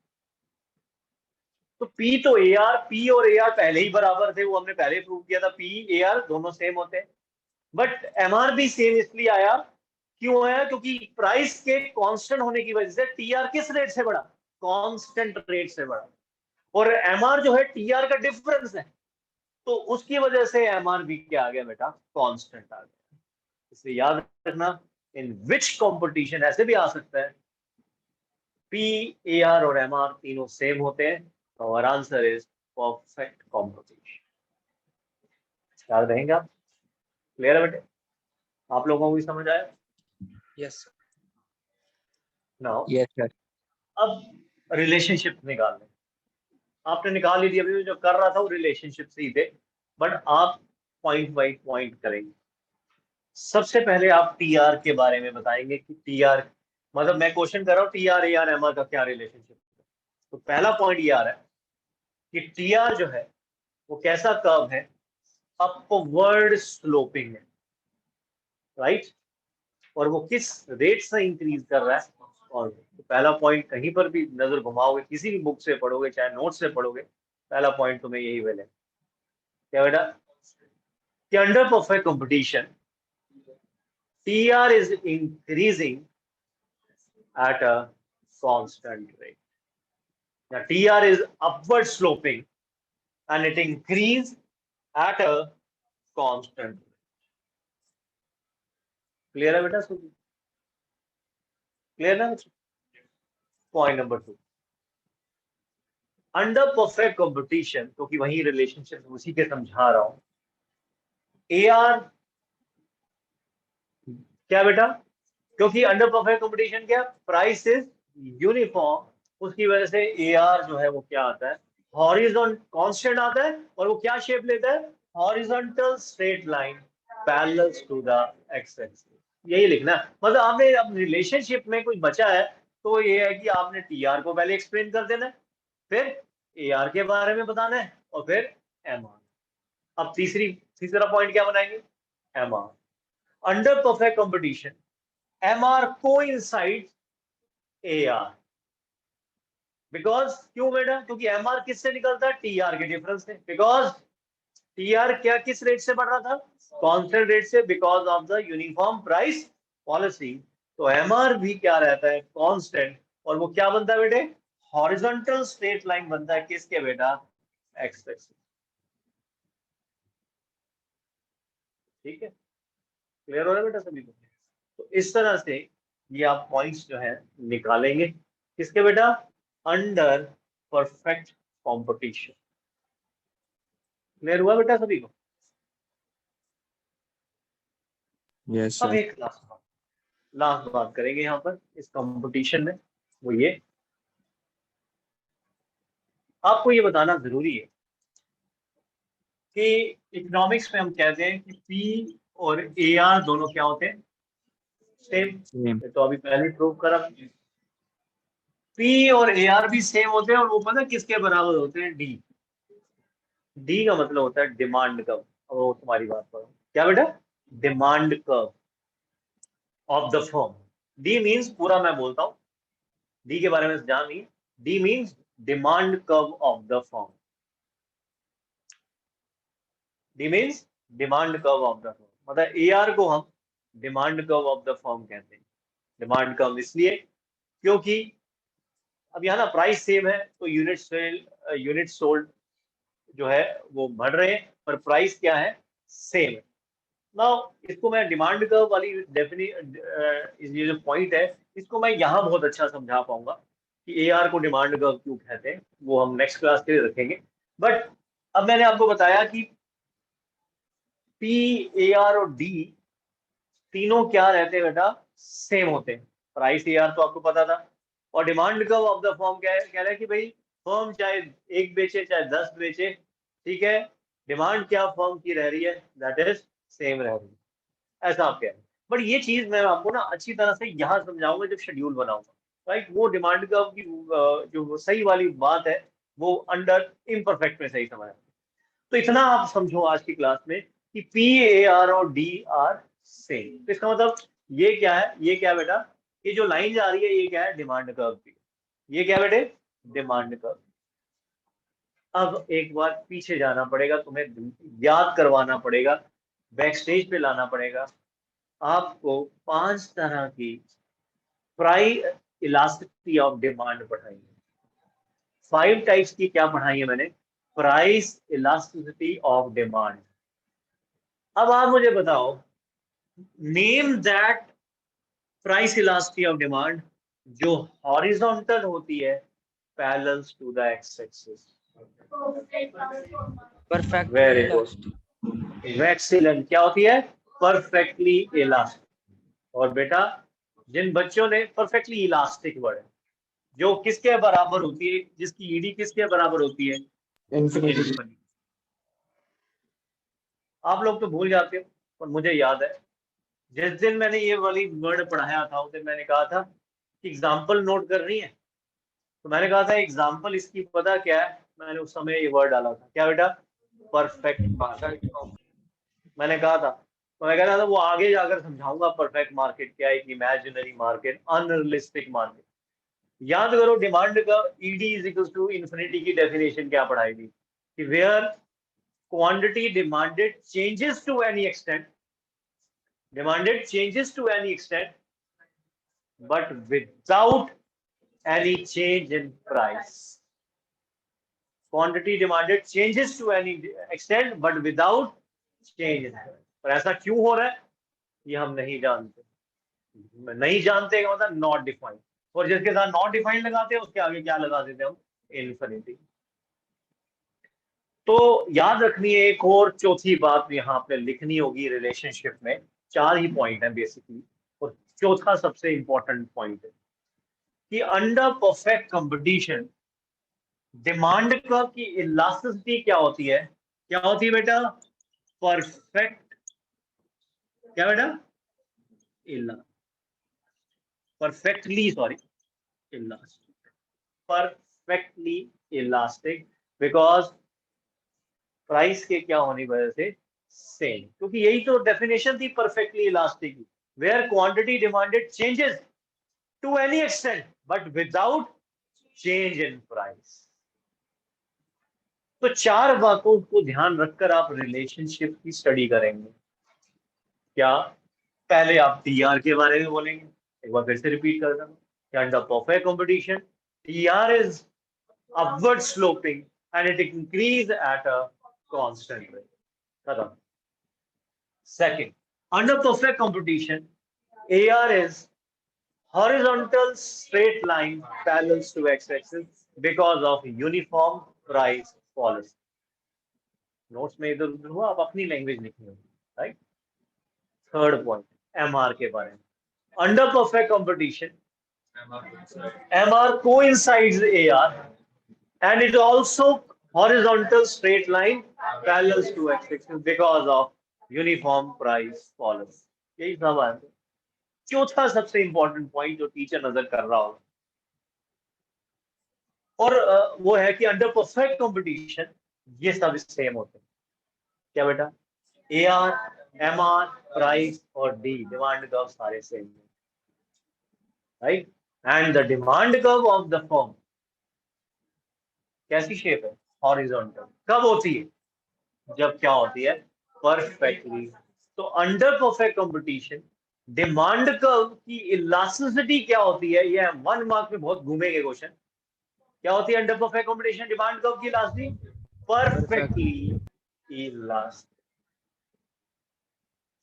Speaker 1: तो P तो AR, P और AR पहले ही बराबर थे, वो हमने पहले प्रूव किया था, P AR दोनों सेम होते हैं। बट MR भी सेम इसलिए आया, क्यों आया, क्योंकि प्राइस के कांस्टेंट होने की वजह से TR किस रेट से बढ़ा, कांस्टेंट रेट से बढ़ा। और MR जो है TR का डिफरेंस है, तो उसकी वजह से MR भी क्या आ गया बेटा, कांस्टेंट आ गया। इसलिए याद रखना, इन विच कंपटीशन ऐसे भी आ सकता है, P, AR और MR तीनों सेम होते हैं। और आंसर इज परफेक्ट कंपटीशन। याद रहेंगे आप, क्लियर है बेटे, आप लोगों को भी समझ आया।
Speaker 2: Yes
Speaker 1: now
Speaker 2: yes sir.
Speaker 1: अब रिलेशनशिप निकालने, आपने निकाल ली थी, अभी जो कर रहा था वो रिलेशनशिप से ही थे, बट आप पॉइंट बाई पॉइंट करेंगे। सबसे पहले आप TR के बारे में बताएंगे कि TR मतलब, मैं क्वेश्चन कर रहा हूँ TR, AR, MR का क्या रिलेशनशिप है। तो पहला पॉइंट ये आ रहा है कि TR जो है वो कैसा कर्व है, अपवर्ड स्लोपिंग है, राइट। और वो किस रेट से इंक्रीज कर रहा है। और तो पहला पॉइंट, कहीं पर भी नजर घुमाओगे, किसी भी बुक से पढ़ोगे चाहे नोट से पढ़ोगे, पहला पॉइंट तुम्हें यही मिलेगा, क्या बेटा, कि under perfect competition TR is increasing at a constant rate. The TR is upward sloping and it increases at a constant rate. Clear है बेटा, क्लियर ना। Point number 2, under perfect competition, क्योंकि वही रिलेशनशिप उसी के समझा रहा हूं। AR क्या बेटा, क्योंकि अंडर परफेक्ट कंपटीशन क्या, प्राइस इज यूनिफॉर्म, उसकी वजह से AR जो है वो क्या आता है, हॉरिजॉन्टल कांस्टेंट आता है। और वो क्या शेप लेता है, horizontal straight line parallel to the X axis. यही लिखना है। मतलब आपने अब रिलेशनशिप में कुछ बचा है तो ये है कि आपने TR को पहले एक्सप्लेन कर देना है, फिर AR के बारे में बताना है, और फिर MR। अब तीसरा पॉइंट क्या बनाएंगे, MR। Under perfect competition MR coincides AR, because क्यों बेटा, क्योंकि MR किससे निकलता है, TR के डिफरेंस से। बिकॉज TR क्या किस रेट से बढ़ रहा था, कांस्टेंट रेट से, because of the uniform price policy. तो MR भी क्या रहता है, कांस्टेंट। और वो क्या बनता है बेटे, हॉरिजॉन्टल स्ट्रेट लाइन बनता है, किसके बेटा, एक्स एक्सिस। ठीक है, क्लियर हो रहा है बेटा सभी को। तो इस तरह से ये आप पॉइंट्स जो है निकालेंगे, किसके बेटा, अंडर परफेक्ट कंपटीशन। क्लियर हुआ बेटा सभी को।
Speaker 2: यस
Speaker 1: अब
Speaker 2: सर।
Speaker 1: एक लास्ट बात करेंगे यहाँ पर इस कंपटीशन में, वो ये, आपको ये बताना जरूरी है कि इकोनॉमिक्स में हम कहते हैं कि पी और ए आर दोनों क्या होते हैं, सेम।
Speaker 2: Same.
Speaker 1: तो अभी पहले प्रूव करा, पी और ए आर भी सेम होते हैं, और वो पता है किसके बराबर होते हैं, डी। डी का मतलब होता है डिमांड कर्व। अब वो तुम्हारी बात करो, क्या बेटा, demand curve of the firm. D means, पूरा मैं बोलता हूँ, डी के बारे में जान नहीं, D means demand curve of the firm. D means demand curve of the firm, मतलब ए आर को हम demand curve of the firm कहते हैं। डिमांड कर्व इसलिए क्योंकि अब यहाँ ना प्राइस सेम है, तो यूनिट सेल, यूनिट सोल्ड जो है वो बढ़ रहे हैं, पर प्राइस क्या है, सेम है। नाउ इसको मैं डिमांड कर्व वाली ये जो पॉइंट है, इसको मैं यहाँ बहुत अच्छा समझा पाऊंगा कि ए आर को डिमांड कर्व क्यों कहते हैं, वो हम नेक्स्ट क्लास के लिए रखेंगे। बट अब मैंने आपको बताया कि पी, ए आर और डी तीनों क्या रहते हैं बेटा, सेम होते हैं। प्राइस ए आर तो आपको पता था, और demand curve of the firm क्या है, कह रहा है कि भाई फर्म चाहे एक बेचे चाहे 10 बेचे, ठीक है, डिमांड क्या फर्म की रह रही है, दैट इज सेम रह रही है, ऐसा आप कह रहे हैं। बट ये चीज मैं आपको ना अच्छी तरह से यहाँ समझाऊंगा जब शेड्यूल बनाऊंगा, राइट। वो डिमांड कर्व की जो सही वाली बात है, वो अंडर इम्परफेक्ट में सही समझ। तो इतना आप समझो आज की क्लास में कि पी, ए आर और डी आर सेम। तो इसका मतलब ये क्या है, ये क्या है बेटा, ये जो लाइन जा रही है ये क्या है, डिमांड कर्व की। ये क्या बेटे, डिमांड कर्व। अब एक बार पीछे जाना पड़ेगा, तुम्हें याद करवाना पड़ेगा, बैक स्टेज पे लाना पड़ेगा आपको। 5 तरह की प्राइस इलास्टिसिटी ऑफ डिमांड पढ़ाई है। 5 टाइप्स की क्या पढ़ाई है मैंने, प्राइस इलास्टिसिटी ऑफ डिमांड। अब आप मुझे बताओ, name that price elasticity of demand जो हॉरिजॉन्टल होती है parallel to the X axis.
Speaker 2: Perfectly
Speaker 1: very
Speaker 2: elastic.
Speaker 1: Good, excellent. क्या होती है, परफेक्टली इलास्टिक। और बेटा जिन बच्चों ने परफेक्टली इलास्टिक वर्ड, जो किसके बराबर होती है, जिसकी ईडी किसके बराबर होती है,
Speaker 2: Infinity.
Speaker 1: इन्फिनिटी। आप लोग तो भूल जाते हो, पर मुझे याद है जिस दिन मैंने ये वाली वर्ड पढ़ाया था, उस दिन मैंने कहा था कि एग्जाम्पल नोट कर रही है, तो मैंने कहा था एग्जाम्पल इसकी पता क्या है, मैंने उस समय ये वर्ड डाला था, क्या बेटा, परफेक्ट मार्केट। मैंने कहा था, तो मैं कह रहा था वो आगे जाकर समझाऊंगा परफेक्ट मार्केट क्या है, एक इमेजिनरी मार्केट, अनरियलिस्टिक मार्केट। याद करो डिमांड का ED is equal to infinity की डेफिनेशन क्या पढ़ाई थी, कि where quantity demanded changes to any extent, demanded changes to any extent, but without any change in price. Quantity demanded changes to any extent, but without change in price. पर ऐसा क्यों हो रहा है, ये हम नहीं जानते। नहीं जानते का मतलब नॉट डिफाइंड, और जिसके साथ नॉट डिफाइंड लगाते हैं उसके आगे क्या लगा देते हैं हम, इन्फिनिटी। तो याद रखनी है एक और चौथी बात यहाँ पे लिखनी होगी रिलेशनशिप में। 4 ही पॉइंट है बेसिकली, और चौथा सबसे इंपॉर्टेंट पॉइंट है कि under perfect competition demand curve की इलास्टिसिटी क्या होती है, क्या होती है बेटा, परफेक्ट, क्या बेटा, इला perfectly, sorry, elastic, perfectly elastic, because price के क्या होने की वजह से सेम, क्योंकि यही तो डेफिनेशन थी परफेक्टली इलास्टिक की, where quantity demanded changes to any extent but without change in price. तो 4 बातों को ध्यान रखकर आप रिलेशनशिप की स्टडी करेंगे। क्या, पहले आप टीआर के बारे में बोलेंगे, एक बार फिर से रिपीट कर देना, कि under perfect competition TR is upward sloping and it increase at a constant rate. खत्म। Second, under perfect competition AR is horizontal straight line parallel to x-axis because of uniform price policy. Notes में इधर उधर हुआ, आप अपनी लैंग्वेज लिखनी होगी, राइट। थर्ड पॉइंट, MR के बारे में, under perfect competition MR coincides AR and it also horizontal straight line parallel to x-axis because of uniform price policy. यही सब है. चौथा सबसे इंपॉर्टेंट पॉइंट जो टीचर नजर कर रहा होगा और वो है कि अंडर परफेक्ट कंपटीशन ये सब सेम होते हैं. क्या बेटा? AR, MR, प्राइस और D डिमांड कर्व सारे सेम हैं, right? And the demand curve of the firm कैसी शेप है? हॉरिजॉन्टल. कब होती है? जब क्या होती है? परफेक्टली. तो under perfect competition demand curve की इलास्टिसिटी क्या होती है? ये 1 मार्क में बहुत घूमेंगे क्वेश्चन. क्या होती है under perfect competition demand curve की इलास्टिसिटी? Perfectly elastic.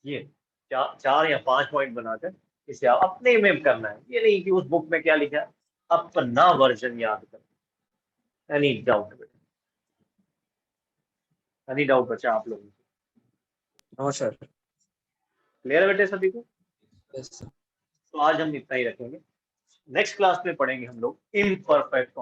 Speaker 1: ये 4 या 5 पॉइंट बनाकर इसे आप अपने में करना है. ये नहीं कि उस बुक में क्या लिखा है, अपना वर्जन याद कर. एनी डाउट बेटा? एनी डाउट बचा आप लोगों को?
Speaker 2: No sir.
Speaker 1: क्लियर है बेटे सभी को?
Speaker 2: Yes sir.
Speaker 1: तो आज हम इतना ही रखेंगे. नेक्स्ट क्लास में पढ़ेंगे हम लोग इम्परफेक्ट